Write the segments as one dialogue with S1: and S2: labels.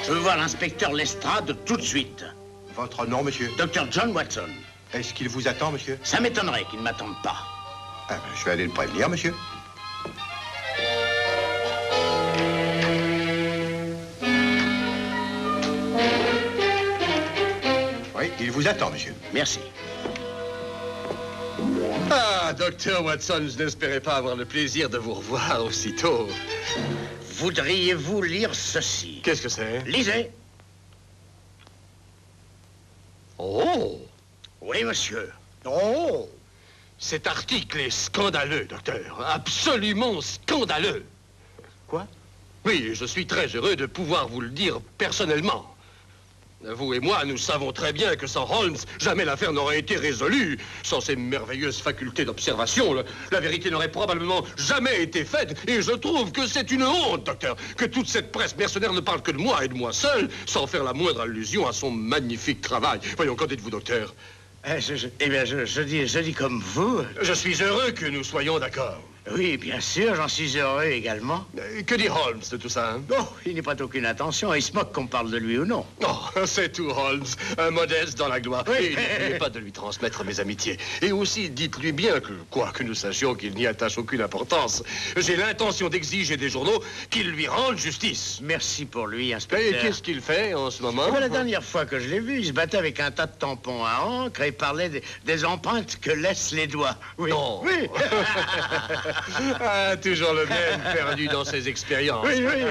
S1: Je veux voir l'inspecteur Lestrade tout de suite.
S2: Votre nom, monsieur?
S1: Dr. John Watson.
S2: Est-ce qu'il vous attend, monsieur?
S1: Ça m'étonnerait qu'il ne m'attende pas.
S2: Ah, ben, je vais aller le prévenir, monsieur. Oui, il vous attend, monsieur.
S1: Merci.
S3: Ah, Dr. Watson, je n'espérais pas avoir le plaisir de vous revoir aussitôt.
S1: Voudriez-vous lire ceci?
S3: Qu'est-ce que c'est?
S1: Lisez.
S3: Oh!
S1: Oui, monsieur.
S3: Oh! Cet article est scandaleux, docteur. Absolument scandaleux.
S1: Quoi?
S3: Oui, je suis très heureux de pouvoir vous le dire personnellement. Vous et moi, nous savons très bien que sans Holmes, jamais l'affaire n'aurait été résolue. Sans ses merveilleuses facultés d'observation, la vérité n'aurait probablement jamais été faite. Et je trouve que c'est une honte, docteur, que toute cette presse mercenaire ne parle que de moi et de moi seul, sans faire la moindre allusion à son magnifique travail. Voyons, qu'en dites-vous, docteur?
S1: Eh bien, je dis comme vous.
S3: Je suis heureux que nous soyons d'accord.
S1: Oui, bien sûr, j'en suis heureux également.
S3: Que dit Holmes de tout ça, hein?
S1: Oh, il n'y prête aucune attention. Il se moque qu'on parle de lui ou non.
S3: Oh, c'est tout, Holmes. Un modeste dans la gloire.
S1: Oui.
S3: Et n'oubliez pas de lui transmettre mes amitiés. Et aussi, dites-lui bien que, quoi que nous sachions qu'il n'y attache aucune importance, j'ai l'intention d'exiger des journaux qu'ils lui rendent justice.
S1: Merci pour lui,
S3: Et
S1: inspecteur.
S3: qu'est-ce qu'il fait en ce moment?
S1: Eh bien, la dernière fois que je l'ai vu, il se battait avec un tas de tampons à encre et parlait des empreintes que laissent les doigts. Oui.
S3: Non.
S1: Oui.
S3: Ah, toujours le même, perdu dans ses expériences.
S1: Oui, oui.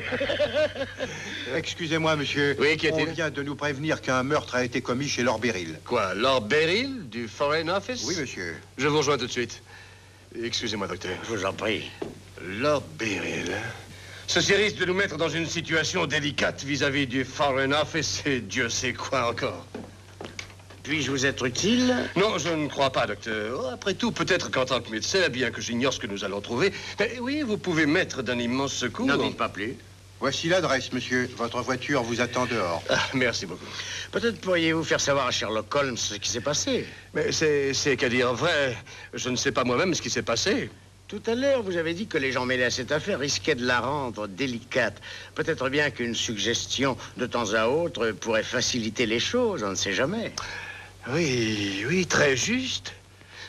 S2: Excusez-moi, monsieur.
S3: Oui, qu'y a-t-il?
S2: On vient de nous prévenir qu'un meurtre a été commis chez Lord Beryl.
S3: Quoi, Lord Beryl, du Foreign Office?
S2: Oui, monsieur.
S3: Je vous rejoins tout de suite. Excusez-moi, docteur.
S1: Je vous en prie.
S3: Lord Beryl. Ceci risque de nous mettre dans une situation délicate vis-à-vis du Foreign Office et Dieu sait quoi encore.
S1: Puis-je vous être utile?
S3: Non, je ne crois pas, docteur. Après tout, peut-être qu'en tant que médecin, bien que j'ignore ce que nous allons trouver, mais oui, vous pouvez m'être d'un immense secours.
S1: N'en dites pas plus.
S2: Voici l'adresse, monsieur. Votre voiture vous attend dehors.
S3: Ah, merci beaucoup.
S1: Peut-être pourriez-vous faire savoir à Sherlock Holmes ce qui s'est passé.
S3: Mais c'est qu'à dire vrai, je ne sais pas moi-même ce qui s'est passé.
S1: Tout à l'heure, vous avez dit que les gens mêlés à cette affaire risquaient de la rendre délicate. Peut-être bien qu'une suggestion de temps à autre pourrait faciliter les choses, on ne sait jamais.
S3: Oui, oui, très juste.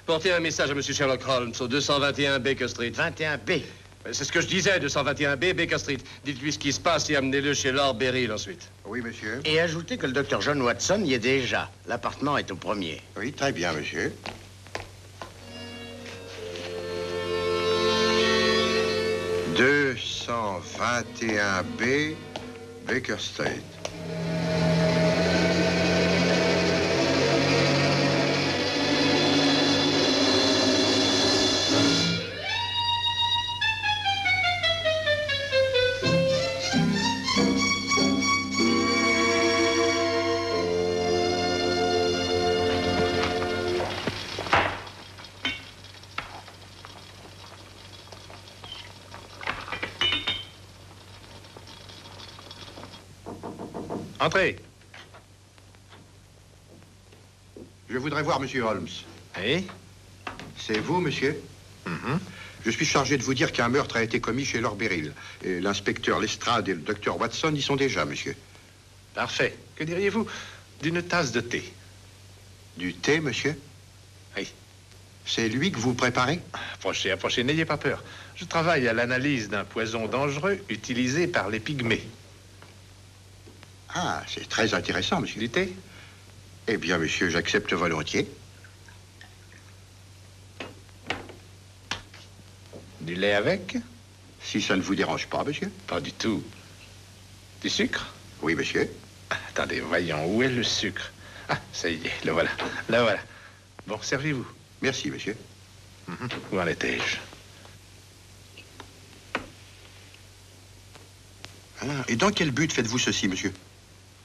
S3: Portez un message à M. Sherlock Holmes au 221 Baker Street.
S1: 21B.
S3: C'est ce que je disais, 221B, Baker Street. Dites-lui ce qui se passe et amenez-le chez Lord Beryl ensuite.
S2: Oui, monsieur.
S1: Et ajoutez que le docteur John Watson y est déjà. L'appartement est au premier.
S2: Oui, très bien, monsieur. « 221B, Baker Street. »
S4: Entrez.
S2: Je voudrais voir monsieur Holmes.
S4: Oui?
S2: C'est vous, monsieur? Je suis chargé de vous dire qu'un meurtre a été commis chez Lord Beryl. Et l'inspecteur Lestrade et le docteur Watson y sont déjà, monsieur.
S4: Parfait. Que diriez-vous d'une tasse de thé?
S2: Du thé, monsieur?
S4: Oui.
S2: C'est lui que vous préparez?
S4: Approchez, approchez, n'ayez pas peur. Je travaille à l'analyse d'un poison dangereux utilisé par les pygmées.
S2: Ah, c'est très intéressant, monsieur.
S4: Du thé?
S2: Eh bien, monsieur, j'accepte volontiers.
S4: Du lait avec?
S2: Si ça ne vous dérange pas, monsieur.
S4: Pas du tout. Du sucre?
S2: Oui, monsieur.
S4: Attendez, voyons, où est le sucre? Ah, ça y est, le voilà. Le voilà. Bon, servez-vous.
S2: Merci, monsieur.
S4: Où en étais-je?
S2: Ah, et dans quel but faites-vous ceci, monsieur?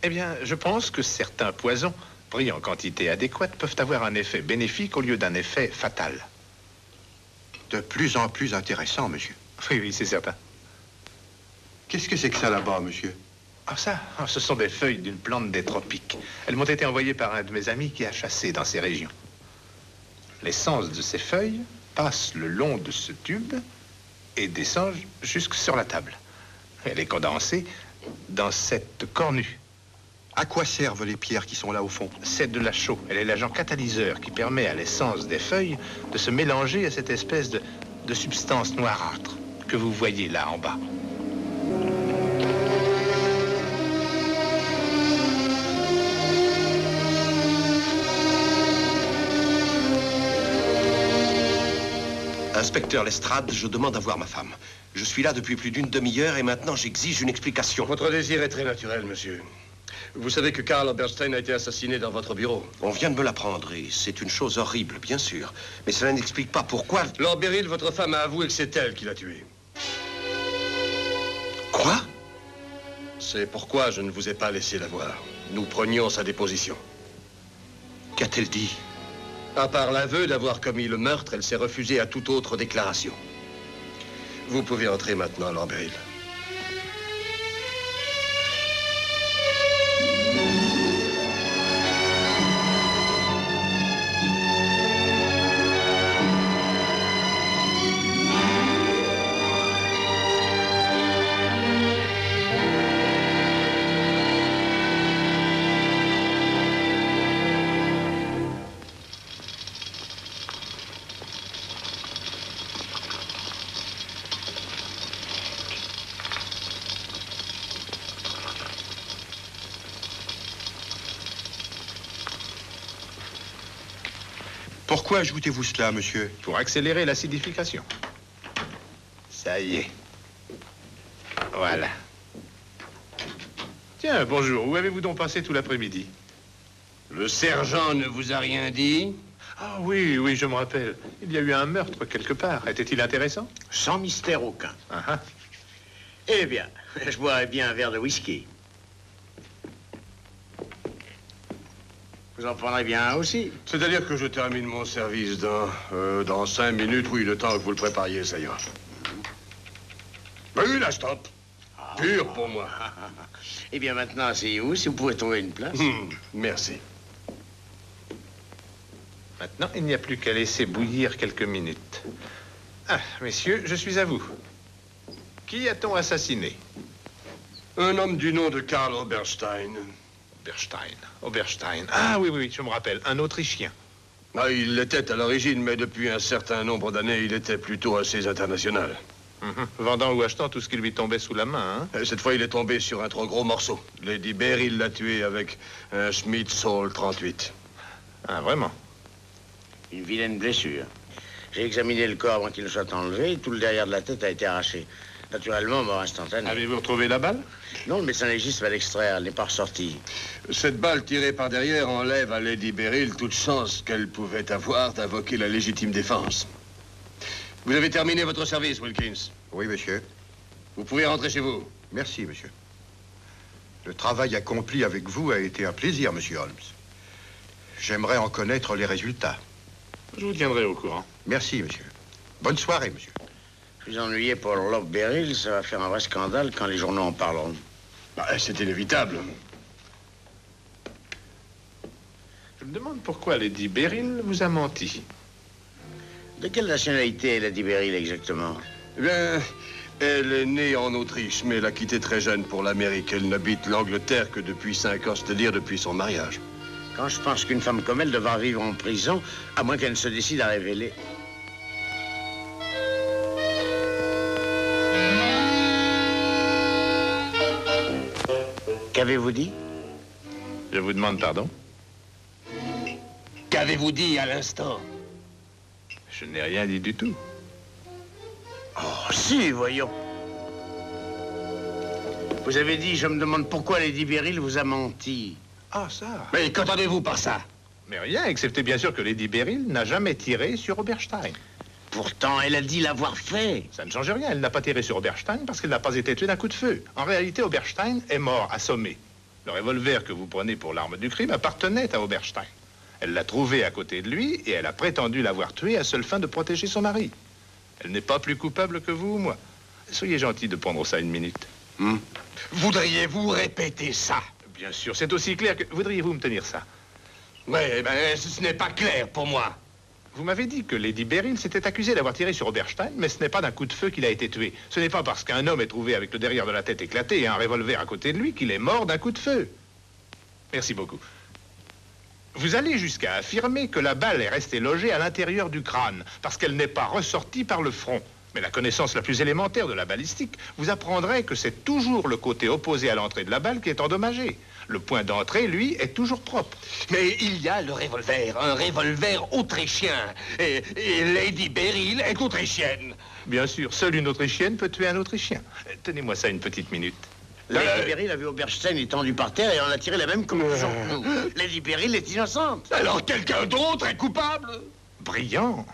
S4: Eh bien, je pense que certains poisons, pris en quantité adéquate, peuvent avoir un effet bénéfique au lieu d'un effet fatal.
S2: De plus en plus intéressant, monsieur.
S4: Oui, oui, c'est certain.
S2: Qu'est-ce que c'est que ça là-bas, monsieur?
S4: Ah, ça, ce sont des feuilles d'une plante des tropiques. Elles m'ont été envoyées par un de mes amis qui a chassé dans ces régions. L'essence de ces feuilles passe le long de ce tube et descend jusque sur la table. Elle est condensée dans cette cornue.
S2: À quoi servent les pierres qui sont là au fond?
S4: C'est de la chaux. Elle est l'agent catalyseur qui permet à l'essence des feuilles de se mélanger à cette espèce de substance noirâtre que vous voyez là en bas.
S5: Inspecteur Lestrade, je demande à voir ma femme. Je suis là depuis plus d'une demi-heure et maintenant j'exige une explication.
S3: Votre désir est très naturel, monsieur. Vous savez que Karl Oberstein a été assassiné dans votre bureau.
S5: On vient de me l'apprendre et c'est une chose horrible, bien sûr. Mais cela n'explique pas pourquoi...
S3: Lord Beryl, votre femme a avoué que c'est elle qui l'a tué.
S5: Quoi?
S3: C'est pourquoi je ne vous ai pas laissé la voir. Nous prenions sa déposition.
S5: Qu'a-t-elle dit?
S3: À part l'aveu d'avoir commis le meurtre, elle s'est refusée à toute autre déclaration. Vous pouvez entrer maintenant, Lord Beryl.
S2: Pourquoi ajoutez-vous cela, monsieur?
S4: Pour accélérer l'acidification. Ça y est. Voilà. Tiens, bonjour. Où avez-vous donc passé tout l'après-midi?
S3: Le sergent ne vous a rien dit?
S4: Ah oui, oui, je me rappelle. Il y a eu un meurtre quelque part. Était-il intéressant?
S1: Sans mystère aucun.
S4: Ah ah.
S1: Eh bien, je boirais bien un verre de whisky. Vous en prendrez bien un aussi.
S3: C'est-à-dire que je termine mon service dans 5 minutes. Oui, le temps que vous le prépariez, ça ira. Oui, là, stop. Pur pour moi.
S1: Eh bien, maintenant, asseyez-vous, si vous pouvez trouver une place.
S3: Merci.
S4: Maintenant, il n'y a plus qu'à laisser bouillir quelques minutes. Ah, messieurs, je suis à vous. Qui a-t-on assassiné?
S3: Un homme du nom de Karl Oberstein.
S4: Oberstein. Ah oui, oui, je me rappelle. Un Autrichien.
S3: Ah, il l'était à l'origine, mais depuis un certain nombre d'années, il était plutôt assez international.
S4: Vendant ou achetant tout ce qui lui tombait sous la main, hein?
S3: Cette fois, il est tombé sur un trop gros morceau. Lady Beryl l'a tué avec un Smith Saul 38.
S4: Ah, vraiment?
S1: Une vilaine blessure. J'ai examiné le corps avant qu'il ne soit enlevé et tout le derrière de la tête a été arraché. Naturellement, mort instantanée.
S4: Avez-vous retrouvé la balle?
S1: Non, le médecin légiste va l'extraire. Elle n'est pas ressortie.
S3: Cette balle tirée par derrière enlève à Lady Beryl toute chance qu'elle pouvait avoir d'invoquer la légitime défense. Vous avez terminé votre service, Wilkins.
S2: Oui, monsieur.
S3: Vous pouvez rentrer chez vous.
S2: Merci, monsieur. Le travail accompli avec vous a été un plaisir, monsieur Holmes. J'aimerais en connaître les résultats.
S4: Je vous tiendrai au courant.
S2: Merci, monsieur. Bonne soirée, monsieur.
S1: Je suis ennuyé pour Lord Beryl. Ça va faire un vrai scandale quand les journaux en parleront.
S3: Bah, c'est inévitable.
S4: Je me demande pourquoi Lady Beryl vous a menti.
S1: De quelle nationalité est Lady Beryl exactement?
S3: Eh bien, elle est née en Autriche, mais elle a quitté très jeune pour l'Amérique. Elle n'habite l'Angleterre que depuis 5 ans, c'est-à-dire depuis son mariage.
S1: Quand je pense qu'une femme comme elle devra vivre en prison, à moins qu'elle ne se décide à révéler. Qu'avez-vous dit?
S4: Je vous demande pardon?
S3: Qu'avez-vous dit à l'instant?
S4: Je n'ai rien dit du tout.
S1: Oh, si, voyons. Vous avez dit, je me demande pourquoi Lady Beryl vous a menti.
S4: Ah, ça?
S3: Mais qu'entendez-vous par ça?
S4: Mais rien, excepté bien sûr que Lady Beryl n'a jamais tiré sur Oberstein.
S1: Pourtant, elle a dit l'avoir fait.
S4: Ça ne change rien, elle n'a pas tiré sur Oberstein parce qu'elle n'a pas été tuée d'un coup de feu. En réalité, Oberstein est mort assommé. Le revolver que vous prenez pour l'arme du crime appartenait à Oberstein. Elle l'a trouvé à côté de lui et elle a prétendu l'avoir tué à seule fin de protéger son mari. Elle n'est pas plus coupable que vous ou moi. Soyez gentil de prendre ça une minute.
S3: Voudriez-vous répéter ça?
S4: Bien sûr, c'est aussi clair que... Voudriez-vous me tenir ça?
S3: Oui, ben, ce n'est pas clair pour moi.
S4: Vous m'avez dit que Lady Beryl s'était accusée d'avoir tiré sur Oberstein, mais ce n'est pas d'un coup de feu qu'il a été tué. Ce n'est pas parce qu'un homme est trouvé avec le derrière de la tête éclaté et un revolver à côté de lui qu'il est mort d'un coup de feu. Merci beaucoup. Vous allez jusqu'à affirmer que la balle est restée logée à l'intérieur du crâne, parce qu'elle n'est pas ressortie par le front. Mais la connaissance la plus élémentaire de la balistique vous apprendrait que c'est toujours le côté opposé à l'entrée de la balle qui est endommagé. Le point d'entrée, lui, est toujours propre.
S3: Mais il y a le revolver, un revolver autrichien. Et Lady Beryl est autrichienne.
S4: Bien sûr, seule une autrichienne peut tuer un autrichien. Tenez-moi ça une petite minute.
S1: Lady Beryl a vu Oberstein étendu par terre et en a tiré la même conclusion que nous. Lady Beryl est innocente.
S3: Alors quelqu'un d'autre est coupable?
S4: Brillant.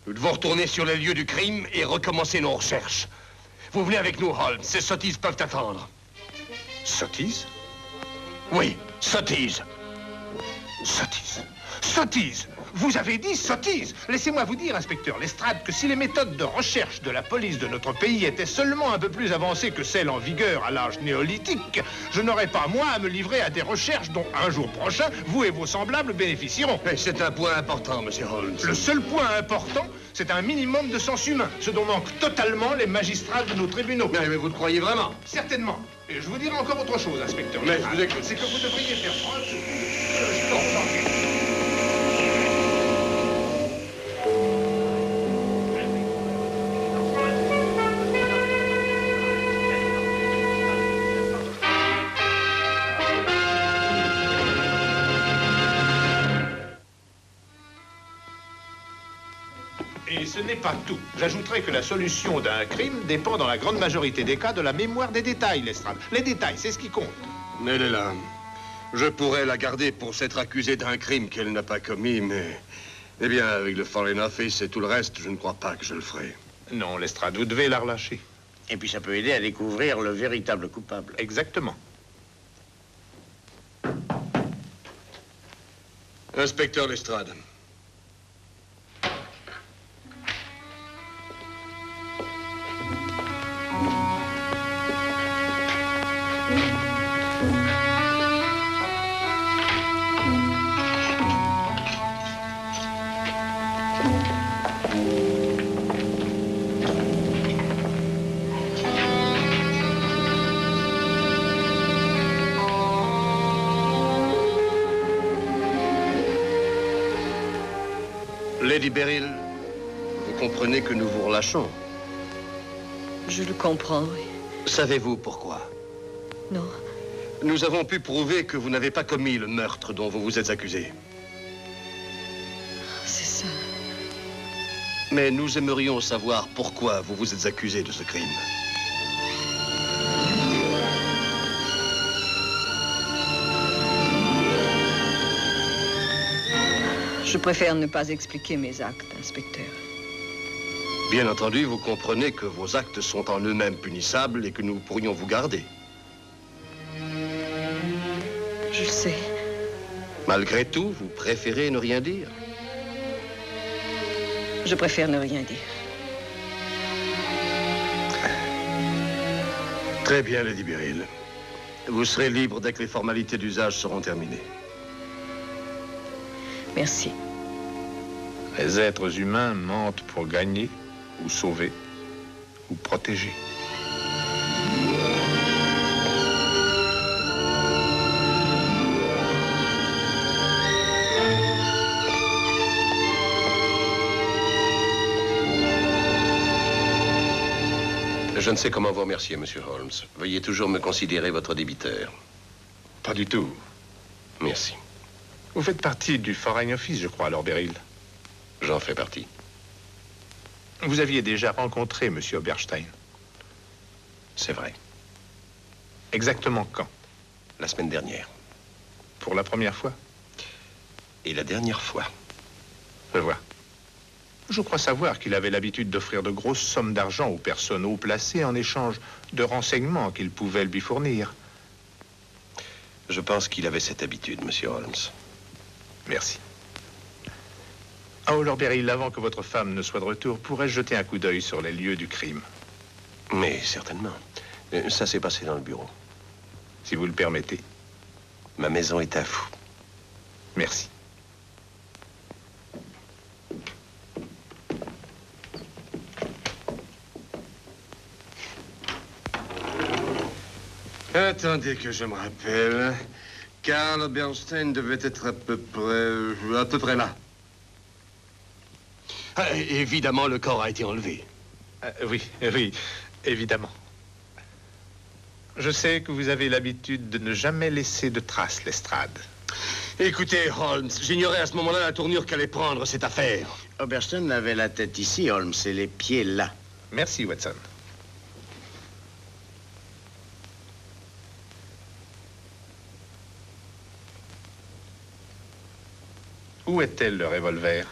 S3: Nous devons retourner sur les lieux du crime et recommencer nos recherches. Vous venez avec nous, Holmes. Ces sottises peuvent attendre.
S4: Sottise?
S3: Oui, sottises.
S4: Sottise. Sottise. Vous avez dit sottise. Laissez-moi vous dire, inspecteur Lestrade, que si les méthodes de recherche de la police de notre pays étaient seulement un peu plus avancées que celles en vigueur à l'âge néolithique, je n'aurais pas, moi, à me livrer à des recherches dont, un jour prochain, vous et vos semblables bénéficieront.
S3: Mais c'est un point important, monsieur Holmes.
S4: Le seul point important, c'est un minimum de sens humain, ce dont manquent totalement les magistrats de nos tribunaux.
S3: Mais vous le croyez vraiment?
S4: Certainement. Et je vous dirai encore autre chose, inspecteur
S3: Mais
S4: Lestrade.
S3: je vous écoute.
S4: C'est que vous devriez faire preuve de sens d'enquête. Et ce n'est pas tout. J'ajouterai que la solution d'un crime dépend dans la grande majorité des cas de la mémoire des détails, Lestrade. Les détails, c'est ce qui compte.
S3: Elle est là. Je pourrais la garder pour s'être accusée d'un crime qu'elle n'a pas commis, mais... Eh bien, avec le Foreign Office et tout le reste, je ne crois pas que je le ferai.
S4: Non, Lestrade, vous devez la relâcher.
S1: Et puis ça peut aider à découvrir le véritable coupable.
S4: Exactement.
S3: Inspecteur Lestrade. Lady Beryl, vous comprenez que nous vous relâchons.
S6: Je le comprends, oui.
S3: Savez-vous pourquoi?
S6: Non.
S3: Nous avons pu prouver que vous n'avez pas commis le meurtre dont vous vous êtes accusé.
S6: C'est ça.
S3: Mais nous aimerions savoir pourquoi vous vous êtes accusé de ce crime.
S6: Je préfère ne pas expliquer mes actes, inspecteur.
S3: Bien entendu, vous comprenez que vos actes sont en eux-mêmes punissables et que nous pourrions vous garder.
S6: Je le sais.
S3: Malgré tout, vous préférez ne rien dire?
S6: Je préfère ne rien dire.
S3: Très bien, Lady Beryl. Vous serez libre dès que les formalités d'usage seront terminées.
S6: Merci.
S4: Les êtres humains mentent pour gagner, ou sauver, ou protéger.
S5: Je ne sais comment vous remercier, Monsieur Holmes. Veuillez toujours me considérer votre débiteur.
S4: Pas du tout.
S5: Merci.
S4: Vous faites partie du Foreign Office, je crois, Lord Beryl.
S5: J'en fais partie.
S4: Vous aviez déjà rencontré M. Oberstein.
S5: C'est vrai.
S4: Exactement quand?
S5: La semaine dernière.
S4: Pour la première fois?
S5: Et la dernière fois.
S4: Je vois. Je crois savoir qu'il avait l'habitude d'offrir de grosses sommes d'argent aux personnes haut placées en échange de renseignements qu'il pouvait lui fournir.
S5: Je pense qu'il avait cette habitude, Monsieur Holmes.
S4: Merci. Oh, Lord Beryl, avant que votre femme ne soit de retour, pourrais-je jeter un coup d'œil sur les lieux du crime?
S5: Mais certainement. Ça s'est passé dans le bureau.
S4: Si vous le permettez.
S5: Ma maison est à vous.
S4: Merci.
S3: Attendez que je me rappelle. Karl Bernstein devait être à peu près là. Ah, évidemment, le corps a été enlevé.
S4: Oui, évidemment. Je sais que vous avez l'habitude de ne jamais laisser de traces, Lestrade.
S3: Écoutez, Holmes, j'ignorais à ce moment-là la tournure qu'allait prendre cette affaire.
S1: Oberstein avait la tête ici, Holmes, et les pieds là.
S4: Merci, Watson. Où est-elle, le revolver?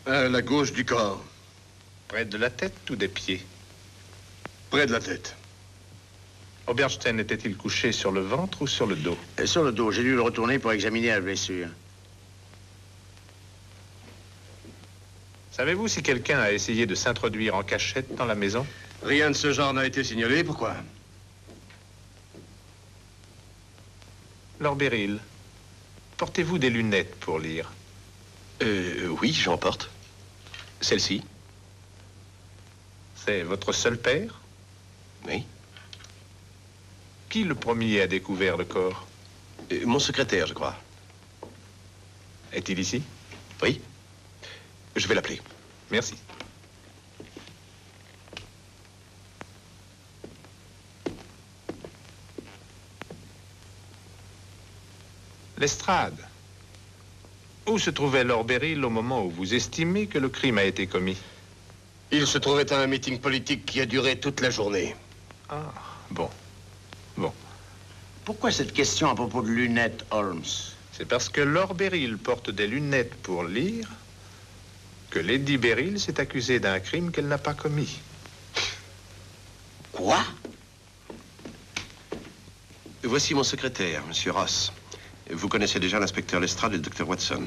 S3: À la gauche du corps.
S4: Près de la tête ou des pieds?
S3: Près de la tête.
S4: Oberstein était-il couché sur le ventre ou sur le dos?
S1: Sur le dos. J'ai dû le retourner pour examiner la blessure.
S4: Savez-vous si quelqu'un a essayé de s'introduire en cachette dans la maison?
S3: Rien de ce genre n'a été signalé. Pourquoi?
S4: Lord Beryl, portez-vous des lunettes pour lire?
S5: Oui, j'en porte. Celle-ci?
S4: C'est votre seul père?
S5: Oui.
S4: Qui le premier a découvert le corps?
S5: Mon secrétaire, je crois.
S4: Est-il ici?
S5: Oui. Je vais l'appeler.
S4: Merci. Lestrade. Où se trouvait Lord Beryl au moment où vous estimez que le crime a été commis?
S3: Il se trouvait à un meeting politique qui a duré toute la journée.
S4: Ah, bon. Bon.
S1: Pourquoi cette question à propos de lunettes, Holmes?
S4: C'est parce que Lord Beryl porte des lunettes pour lire que Lady Beryl s'est accusée d'un crime qu'elle n'a pas commis.
S1: Quoi?
S5: Voici mon secrétaire, Monsieur Ross. Vous connaissez déjà l'inspecteur Lestrade et le docteur Watson.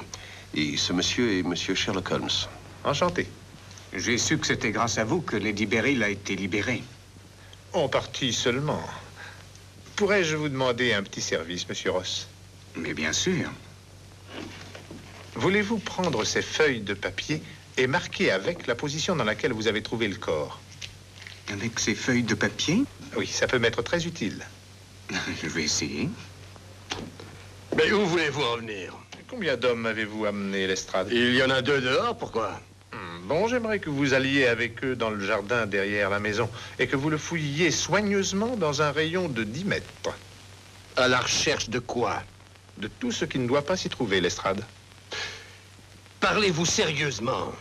S5: Et ce monsieur est Monsieur Sherlock Holmes.
S4: Enchanté.
S7: J'ai su que c'était grâce à vous que Lady Beryl a été libérée.
S4: En partie seulement. Pourrais-je vous demander un petit service, Monsieur Ross?
S7: Mais bien sûr.
S4: Voulez-vous prendre ces feuilles de papier et marquer avec la position dans laquelle vous avez trouvé le corps?
S7: Avec ces feuilles de papier?
S4: Oui, ça peut m'être très utile.
S7: Je vais essayer.
S3: Mais où voulez-vous en venir?
S4: Combien d'hommes avez-vous amené, Lestrade?
S3: Il y en a 2 dehors, pourquoi?
S4: Bon, j'aimerais que vous alliez avec eux dans le jardin derrière la maison et que vous le fouilliez soigneusement dans un rayon de 10 mètres.
S3: À la recherche de quoi?
S4: De tout ce qui ne doit pas s'y trouver, Lestrade.
S3: Parlez-vous sérieusement?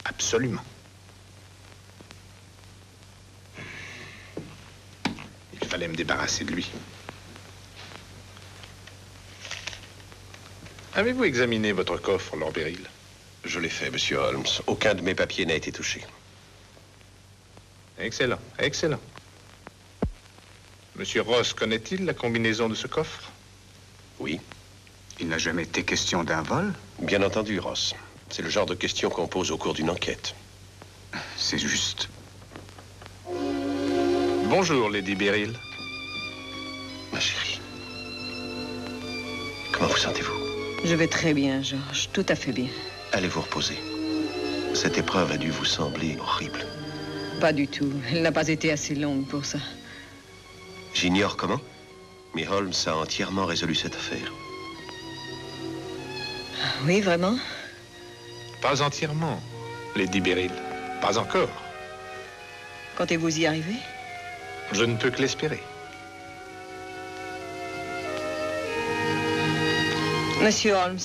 S4: Absolument. Il fallait me débarrasser de lui. Avez-vous examiné votre coffre, Lord Beryl?
S5: Je l'ai fait, Monsieur Holmes. Aucun de mes papiers n'a été touché.
S4: Excellent, excellent. Monsieur Ross connaît-il la combinaison de ce coffre?
S5: Oui.
S7: Il n'a jamais été question d'un vol?
S5: Bien entendu, Ross. C'est le genre de question qu'on pose au cours d'une enquête.
S7: C'est juste.
S4: Bonjour, Lady Beryl.
S5: Ma chérie. Comment vous sentez-vous?
S6: Je vais très bien, Georges. Tout à fait bien.
S5: Allez vous reposer. Cette épreuve a dû vous sembler horrible.
S6: Pas du tout. Elle n'a pas été assez longue pour ça.
S5: J'ignore comment, mais Holmes a entièrement résolu cette affaire.
S6: Oui, vraiment?
S4: Pas entièrement, Lady Beryl. Pas encore.
S6: Comptez-vous y arriver?
S4: Je ne peux que l'espérer.
S6: Monsieur Holmes,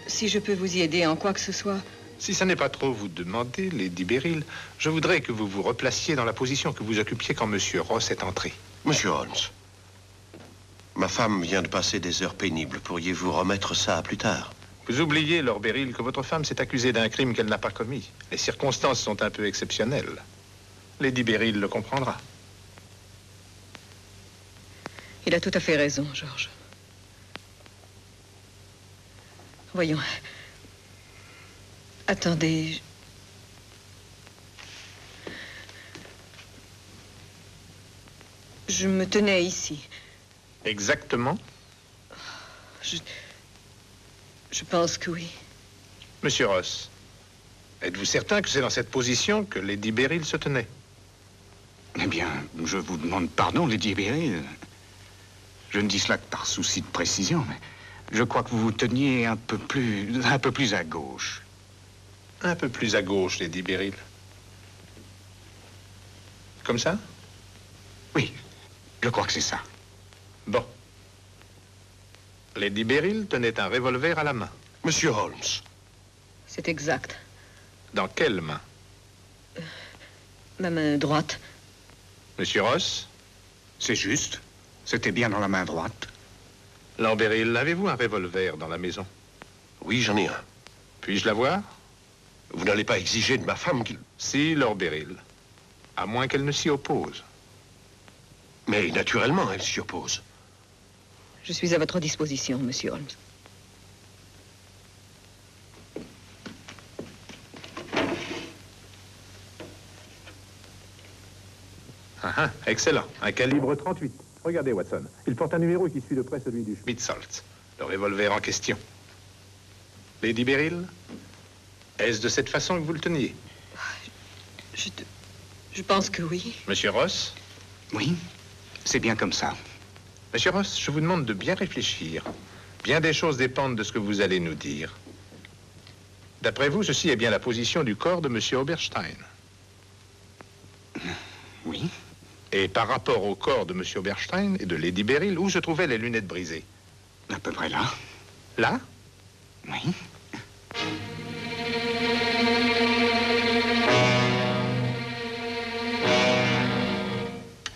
S6: si je peux vous y aider en quoi que ce soit...
S4: Si ça n'est pas trop vous demander, Lady Beryl, je voudrais que vous vous replaciez dans la position que vous occupiez quand Monsieur Ross est entré.
S5: Monsieur Holmes, ma femme vient de passer des heures pénibles. Pourriez-vous remettre ça à plus tard?
S4: Vous oubliez, Lord Beryl, que votre femme s'est accusée d'un crime qu'elle n'a pas commis. Les circonstances sont un peu exceptionnelles. Lady Beryl le comprendra.
S6: Il a tout à fait raison, Georges. Voyons. Attendez. Je me tenais ici.
S4: Exactement?
S6: Je pense que oui.
S4: Monsieur Ross, êtes-vous certain que c'est dans cette position que Lady Beryl se tenait?
S7: Eh bien, je vous demande pardon, Lady Beryl. Je ne dis cela que par souci de précision, mais je crois que vous vous teniez un peu plus à gauche.
S4: Un peu plus à gauche, Lady Beryl. Comme ça?
S7: Oui, je crois que c'est ça.
S4: Bon. Lady Beryl tenait un revolver à la main.
S5: Monsieur Holmes.
S6: C'est exact.
S4: Dans quelle main?
S6: Ma main droite.
S4: Monsieur Ross?
S7: C'est juste. C'était bien dans la main droite.
S4: Lord Beryl, avez-vous un revolver dans la maison?
S5: Oui, j'en ai un.
S4: Puis-je l'avoir?
S5: Vous n'allez pas exiger de ma femme qu'il...
S4: Si, Lord Beryl. À moins qu'elle ne s'y oppose.
S5: Mais naturellement, elle s'y oppose.
S6: Je suis à votre disposition, monsieur Holmes.
S4: Excellent. Un calibre 38. Regardez, Watson. Il porte un numéro qui suit de près celui du Schmidt-Saltz, le revolver en question. Lady Beryl, est-ce de cette façon que vous le teniez?
S6: Je pense que oui.
S4: Monsieur Ross?
S7: Oui, c'est bien comme ça.
S4: Monsieur Ross, je vous demande de bien réfléchir. Bien des choses dépendent de ce que vous allez nous dire. D'après vous, ceci est bien la position du corps de Monsieur Oberstein.
S7: Oui.
S4: Et par rapport au corps de Monsieur Oberstein et de Lady Beryl, où se trouvaient les lunettes brisées?
S7: À peu près là.
S4: Là?
S7: Oui.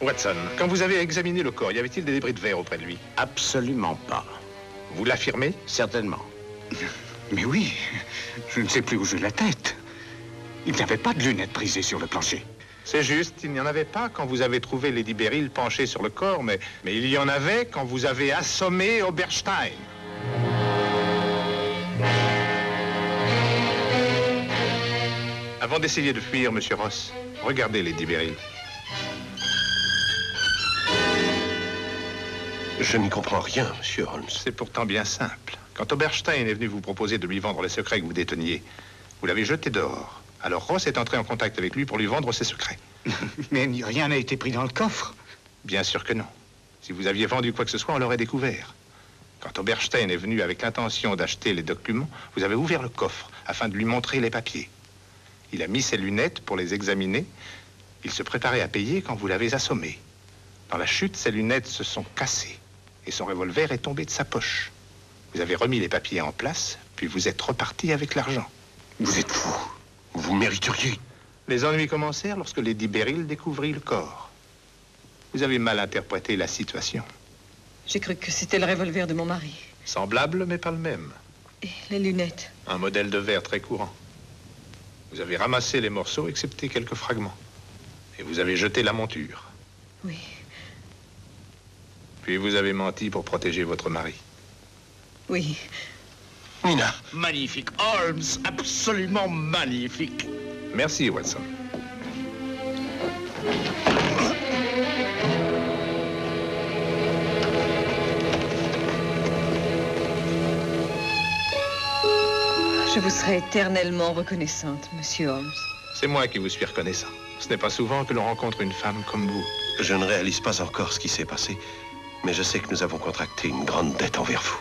S4: Watson, quand vous avez examiné le corps, y avait-il des débris de verre auprès de lui?
S1: Absolument pas.
S4: Vous l'affirmez?
S1: Certainement.
S7: Mais oui, je ne sais plus où j'ai la tête. Il n'y avait pas de lunettes brisées sur le plancher.
S4: C'est juste, il n'y en avait pas quand vous avez trouvé Lady Beryl penchée sur le corps, mais il y en avait quand vous avez assommé Oberstein. Avant d'essayer de fuir, Monsieur Ross, regardez Lady Beryl.
S5: Je n'y comprends rien, Monsieur Holmes.
S4: C'est pourtant bien simple. Quand Oberstein est venu vous proposer de lui vendre les secrets que vous déteniez, vous l'avez jeté dehors. Alors Ross est entré en contact avec lui pour lui vendre ses secrets.
S7: Mais rien n'a été pris dans le coffre.
S4: Bien sûr que non. Si vous aviez vendu quoi que ce soit, on l'aurait découvert. Quand Oberstein est venu avec l'intention d'acheter les documents, vous avez ouvert le coffre afin de lui montrer les papiers. Il a mis ses lunettes pour les examiner. Il se préparait à payer quand vous l'avez assommé. Dans la chute, ses lunettes se sont cassées et son revolver est tombé de sa poche. Vous avez remis les papiers en place, puis vous êtes reparti avec l'argent.
S7: Vous êtes fou.
S5: Vous mériteriez.
S4: Les ennuis commencèrent lorsque Lady Beryl découvrit le corps. Vous avez mal interprété la situation.
S6: J'ai cru que c'était le revolver de mon mari.
S4: Semblable, mais pas le même.
S6: Et les lunettes.
S4: Un modèle de verre très courant. Vous avez ramassé les morceaux, excepté quelques fragments. Et vous avez jeté la monture.
S6: Oui.
S4: Puis vous avez menti pour protéger votre mari.
S6: Oui.
S5: Nina.
S1: Magnifique, Holmes, absolument magnifique.
S4: Merci, Watson.
S6: Je vous serai éternellement reconnaissante, monsieur Holmes.
S4: C'est moi qui vous suis reconnaissant. Ce n'est pas souvent que l'on rencontre une femme comme vous.
S5: Je ne réalise pas encore ce qui s'est passé, mais je sais que nous avons contracté une grande dette envers vous.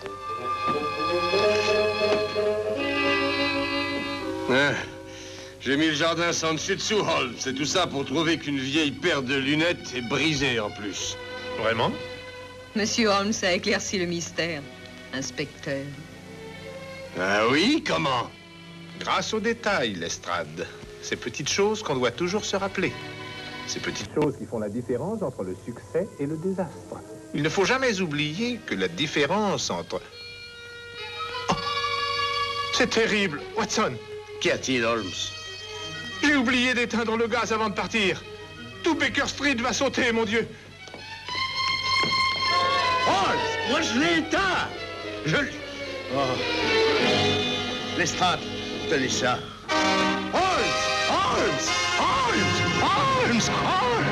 S3: J'ai mis le jardin sans dessus dessous, Holmes. C'est tout ça pour trouver qu'une vieille paire de lunettes est brisée en plus.
S4: Vraiment?
S6: Monsieur Holmes a éclairci le mystère, inspecteur.
S3: Ah oui? Comment?
S4: Grâce aux détails, Lestrade. Ces petites choses qu'on doit toujours se rappeler. Ces petites choses qui font la différence entre le succès et le désastre. Il ne faut jamais oublier que la différence entre... Oh! C'est terrible, Watson.
S1: Qu'y a-t-il, Holmes?
S4: J'ai oublié d'éteindre le gaz avant de partir. Tout Baker Street va sauter, mon Dieu.
S1: Holmes, moi je l'ai éteint. Oh. Lestrade, tenez ça. Holmes! Holmes! Holmes! Holmes! Holmes!